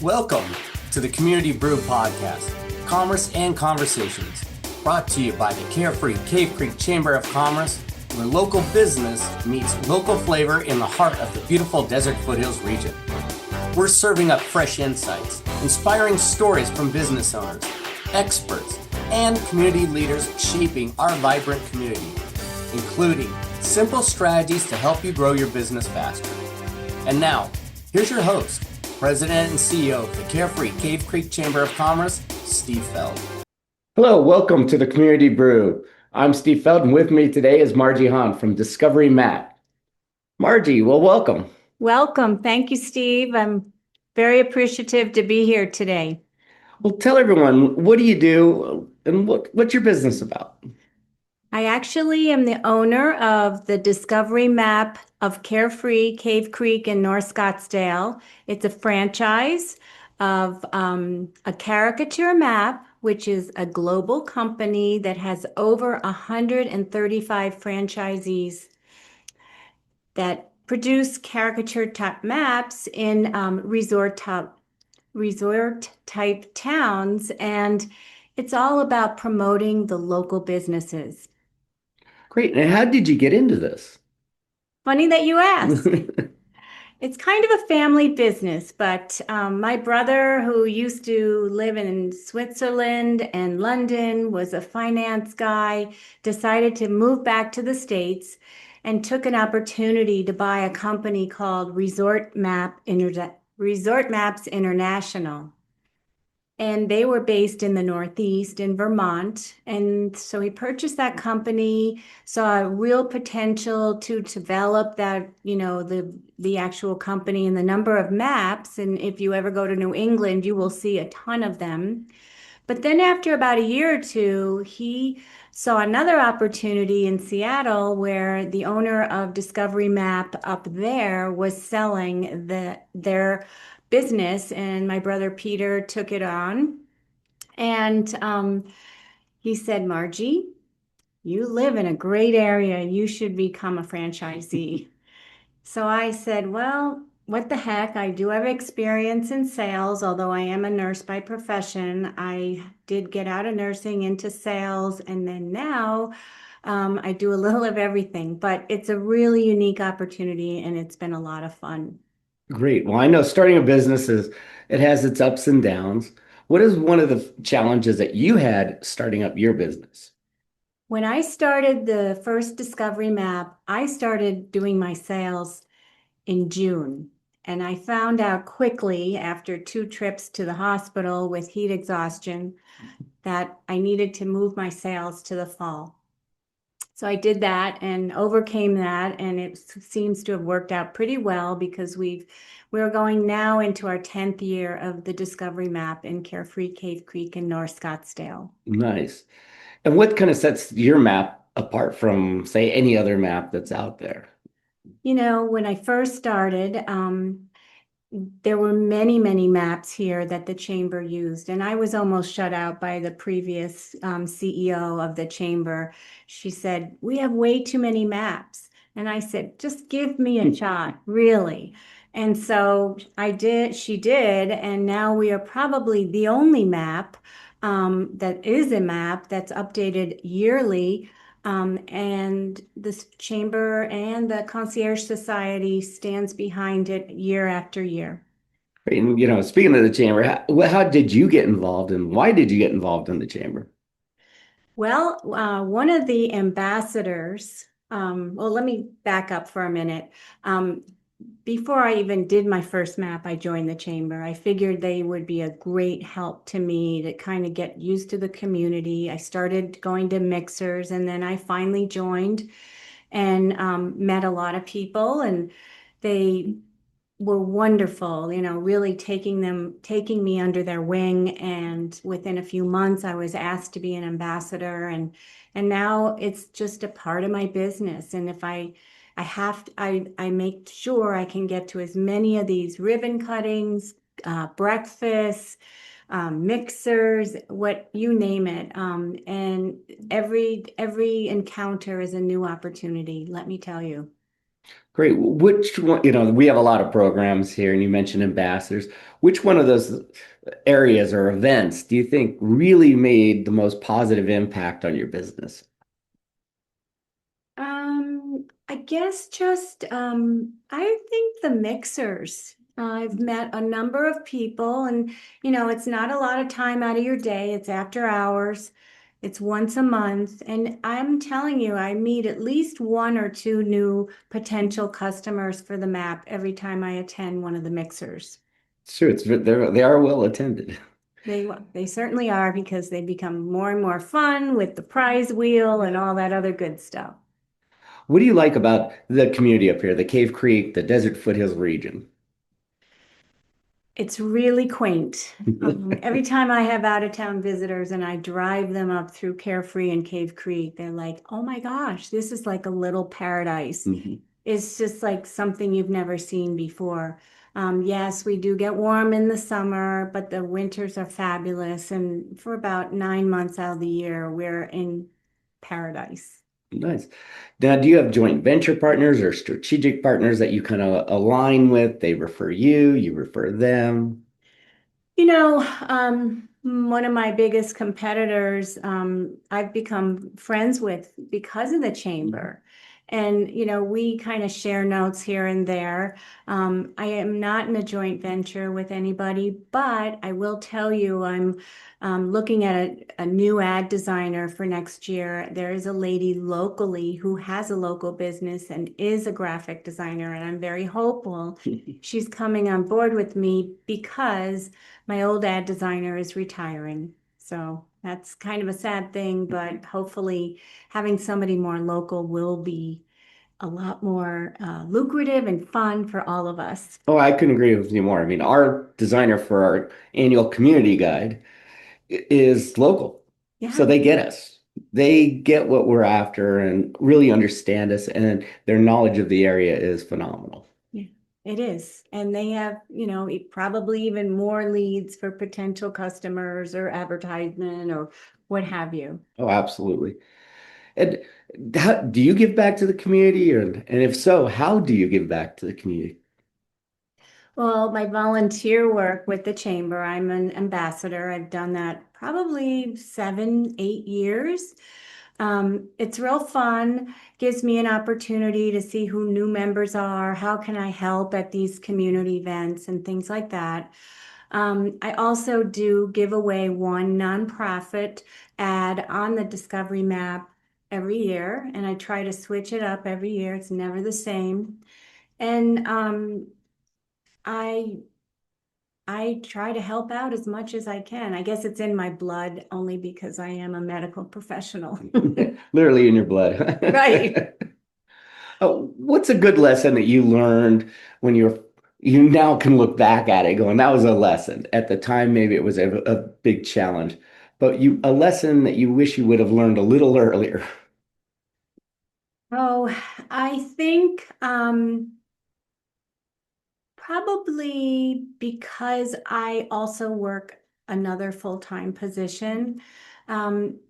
Welcome to the Community Brew Podcast, Commerce and Conversations, brought to you by the carefree Cave Creek Chamber of Commerce, where local business meets local flavor in the heart of the beautiful Desert Foothills region. We're serving up fresh insights, inspiring stories from business owners, experts, and community leaders shaping our vibrant community, including simple strategies to help you grow your business faster. And now, here's your host, President and CEO of the Carefree Cave Creek Chamber of Commerce, Steve Feld. Hello, welcome to the Community Brew. I'm Steve Feld, and with me today is Marjorie Hans from Discovery Map. Margie, well, welcome. Welcome. Thank you, Steve. I'm very appreciative to be here today. Well, tell everyone, what do you do and what's your business about? I actually am the owner of the Discovery Map of Carefree Cave Creek in North Scottsdale. It's a franchise of a caricature map, which is a global company that has over 135 franchisees that produce caricature type maps in resort type towns, and it's all about promoting the local businesses. Great. And how did you get into this? Funny that you asked. It's kind of a family business, but my brother, who used to live in Switzerland and London, was a finance guy, decided to move back to the States and took an opportunity to buy a company called Resort Maps International. And they were based in the Northeast in Vermont. And so he purchased that company, saw a real potential to develop that, the actual company and the number of maps. And if you ever go to New England, you will see a ton of them. But then after about a year or two, he saw another opportunity in Seattle where the owner of Discovery Map up there was selling their business, and my brother Peter took it on. And he said, Margie, you live in a great area. You should become a franchisee. So I said, well, what the heck? I do have experience in sales, although I am a nurse by profession. I did get out of nursing into sales, and then now I do a little of everything. But it's a really unique opportunity, and it's been a lot of fun. Great. Well, I know starting a business it has its ups and downs. What is one of the challenges that you had starting up your business? When I started the first Discovery Map, I started doing my sales in June. And I found out quickly after 2 trips to the hospital with heat exhaustion that I needed to move my sales to the fall. So I did that and overcame that, and it seems to have worked out pretty well because we're going now into our 10th year of the Discovery Map in Carefree Cave Creek in North Scottsdale. Nice. And what kind of sets your map apart from, say, any other map that's out there? When I first started, there were many, many maps here that the chamber used, and I was almost shut out by the previous CEO of the chamber. She said, we have way too many maps. And I said, just give me a shot, really. And so she did, and now we are probably the only map that is a map that's updated yearly. And this chamber and the Concierge Society stands behind it year after year. And, speaking of the chamber, how did you get involved and why did you get involved in the chamber? Well, one of the ambassadors, let me back up for a minute. Before I even did my first map, I joined the chamber. I figured they would be a great help to me to kind of get used to the community. I started going to mixers, and then I finally joined and met a lot of people, and they were wonderful, really taking me under their wing. And within a few months, I was asked to be an ambassador, and now it's just a part of my business. And if I make sure I can get to as many of these ribbon cuttings, breakfasts, mixers, what you name it. And every encounter is a new opportunity, let me tell you. Great. Which one, we have a lot of programs here, and you mentioned ambassadors. Which one of those areas or events do you think really made the most positive impact on your business? I guess just I think the mixers. I've met a number of people, and it's not a lot of time out of your day. It's after hours. It's once a month, and I'm telling you, I meet at least one or two new potential customers for the map every time I attend one of the mixers. Sure, they are well attended. They certainly are because they become more and more fun with the prize wheel and all that other good stuff. What do you like about the community up here, the Cave Creek, the Desert Foothills region? It's really quaint. Every time I have out of town visitors and I drive them up through Carefree and Cave Creek, they're like, oh my gosh, this is like a little paradise. Mhm. It's just like something you've never seen before. Yes, we do get warm in the summer, but the winters are fabulous. And for about 9 months out of the year, we're in paradise. Nice. Now, do you have joint venture partners or strategic partners that you kind of align with? They refer you, you refer them. One of my biggest competitors, I've become friends with because of the chamber. And, we kind of share notes here and there. I am not in a joint venture with anybody, but I will tell you, I'm looking at a new ad designer for next year. There is a lady locally who has a local business and is a graphic designer, and I'm very hopeful she's coming on board with me because my old ad designer is retiring. So that's kind of a sad thing, but hopefully having somebody more local will be a lot more lucrative and fun for all of us. Oh, I couldn't agree with you more. I mean, our designer for our annual community guide is local. So Yeah, they get us. They get what we're after and really understand us, and their knowledge of the area is phenomenal. yeah, it is. And they have, probably even more leads for potential customers or advertisement or what have you. Oh, absolutely. And do you give back to the community, and if so, how do you give back to the community? Well, my volunteer work with the chamber, I'm an ambassador. I've done that probably 7, 8 years. It's real fun, gives me an opportunity to see who new members are, how can I help at these community events and things like that. I also do give away one nonprofit ad on the Discovery map every year, and I try to switch it up every year. It's never the same. And I I try to help out as much as I can. I guess it's in my blood only because I am a medical professional. Literally in your blood. Right. Oh, what's a good lesson that you learned when you now can look back at it going, that was a lesson. At the time, maybe it was a big challenge, but a lesson that you wish you would have learned a little earlier. Oh, I think probably because I also work another full-time position. Um,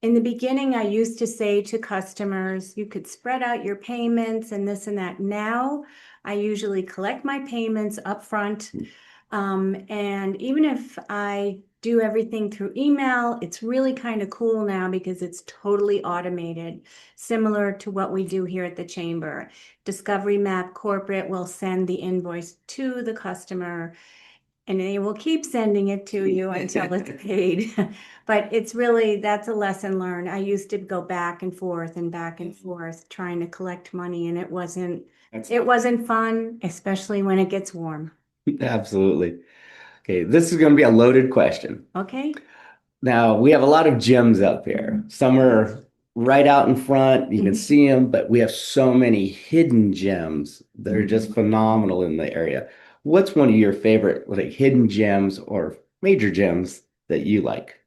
In the beginning, I used to say to customers, you could spread out your payments and this and that. Now, I usually collect my payments upfront. And even if I do everything through email, it's really kind of cool now because it's totally automated, similar to what we do here at the chamber. Discovery Map Corporate will send the invoice to the customer and they will keep sending it to you until it's paid. But that's a lesson learned. I used to go back and forth trying to collect money and That's it wasn't fun, especially when it gets warm. absolutely. Okay, this is going to be a loaded question. Okay? Now, we have a lot of gyms up here. Some are right out in front, you can Mhm. see them, but we have so many hidden gems that are just phenomenal in the area. What's one of your favorite like hidden gems or major gems that you like?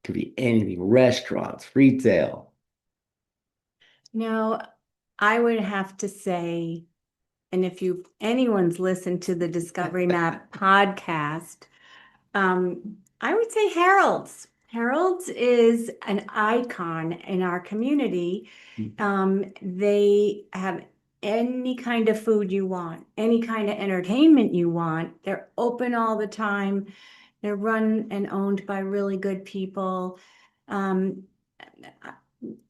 Could be anything, restaurants, retail. No, I would have to say, and if anyone's listened to the Discovery Map podcast, I would say Harold's. Harold's is an icon in our community. They have any kind of food you want, any kind of entertainment you want. They're open all the time. They're run and owned by really good people. Um,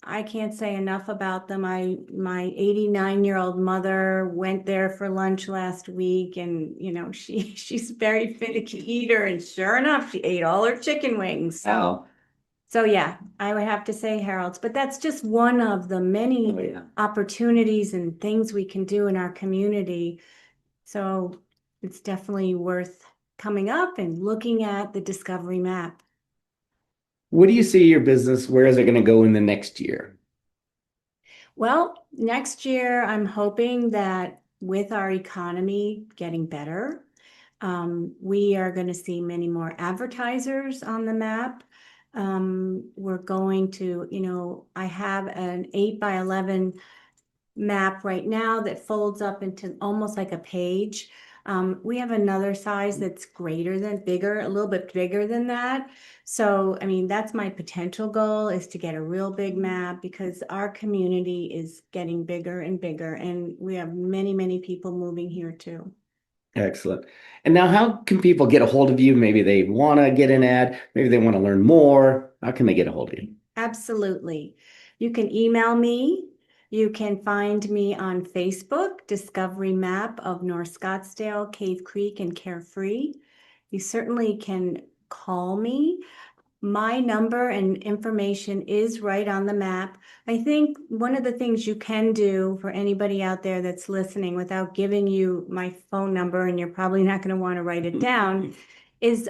I can't say enough about them. My 89-year-old mother went there for lunch last week, and she's a very finicky eater, and sure enough, she ate all her chicken wings. Wow. So yeah, I would have to say Harold's, but that's just one of the many opportunities and things we can do in our community. So it's definitely worth coming up and looking at the Discovery map. What do you see your business? Where is it going to go in the next year? Well, next year, I'm hoping that with our economy getting better, we are going to see many more advertisers on the map. We're going to, I have an 8x11 map right now that folds up into almost like a page. We have another size that's bigger, a little bit bigger than that. So, I mean, that's my potential goal, is to get a real big map, because our community is getting bigger and bigger, and we have many, many people moving here too. Excellent. And now, how can people get a hold of you? Maybe they want to get an ad. Maybe they want to learn more. How can they get a hold of you? Absolutely. You can email me. You can find me on Facebook, Discovery Map of North Scottsdale, Cave Creek, and Carefree. You certainly can call me. My number and information is right on the map. I think one of the things you can do for anybody out there that's listening, without giving you my phone number, and you're probably not going to want to write it down, is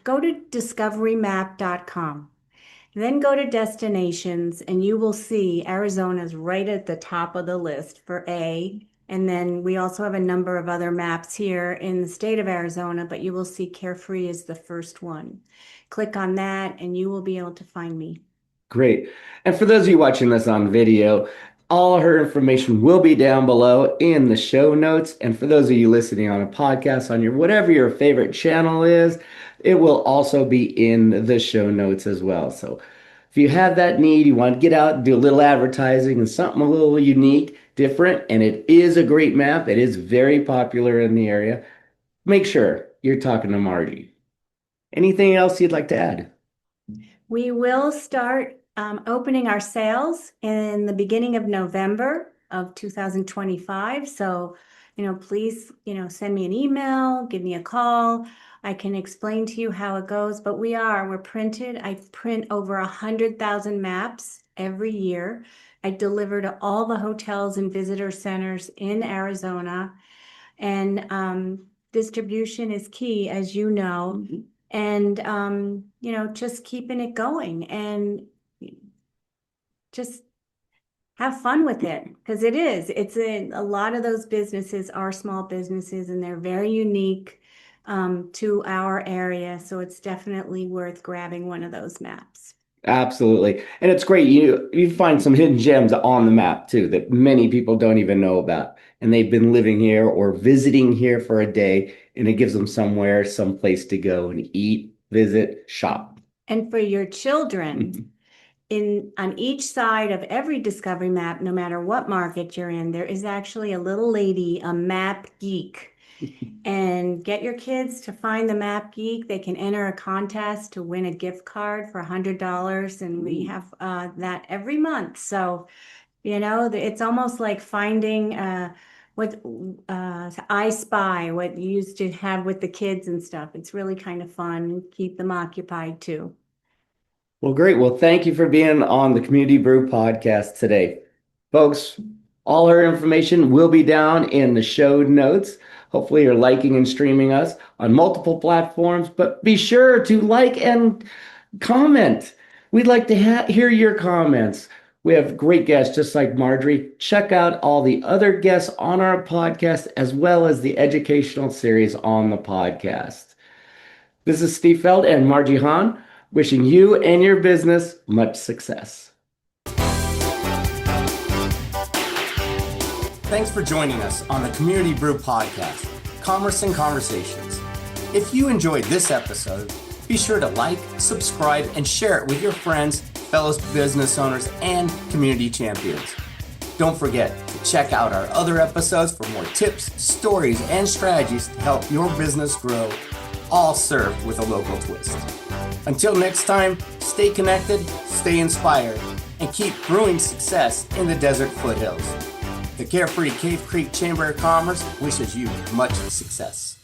go to discoverymap.com. Then go to destinations, and you will see Arizona's right at the top of the list for A. And then we also have a number of other maps here in the state of Arizona, but you will see Carefree is the first one. Click on that and you will be able to find me. Great. And for those of you watching this on video, all her information will be down below in the show notes. And for those of you listening on a podcast, on whatever your favorite channel is, it will also be in the show notes as well. So if you have that need, you want to get out and do a little advertising and something a little unique, different, and it is a great map, it is very popular in the area, make sure you're talking to Margie. Anything else you'd like to add? We will start opening our sales in the beginning of November of 2025. So, please, send me an email, give me a call. I can explain to you how it goes, but we're printed. I print over 100,000 maps every year. I deliver to all the hotels and visitor centers in Arizona, and distribution is key, as you know. And just keeping it going and just have fun with it, because it's a lot of those businesses are small businesses, and they're very unique to our area. So it's definitely worth grabbing one of those maps. Absolutely. And it's great. You find some hidden gems on the map too that many people don't even know about. And they've been living here or visiting here for a day, and it gives them somewhere, some place to go and eat, visit, shop. And for your children, on each side of every Discovery map, no matter what market you're in, there is actually a little lady, a map geek. And get your kids to find the map geek. They can enter a contest to win a gift card for $100, and we have that every month. So, it's almost like finding what I Spy, what you used to have with the kids and stuff. It's really kind of fun and keep them occupied too. Well, great. Well, thank you for being on the Community Brew podcast today. Folks, all her information will be down in the show notes. Hopefully you're liking and streaming us on multiple platforms, but be sure to like and comment. We'd like to hear your comments. We have great guests just like Marjorie. Check out all the other guests on our podcast, as well as the educational series on the podcast. This is Steve Feld and Marjorie Hans, wishing you and your business much success. Thanks for joining us on the Community Brew Podcast, Commerce and Conversations. If you enjoyed this episode, Be sure to like, subscribe, and share it with your friends, fellow business owners, and community champions. Don't forget to check out our other episodes for more tips, stories, and strategies to help your business grow, all served with a local twist. Until next time, stay connected, stay inspired, and keep brewing success in the desert foothills. The Carefree Cave Creek Chamber of Commerce wishes you much success.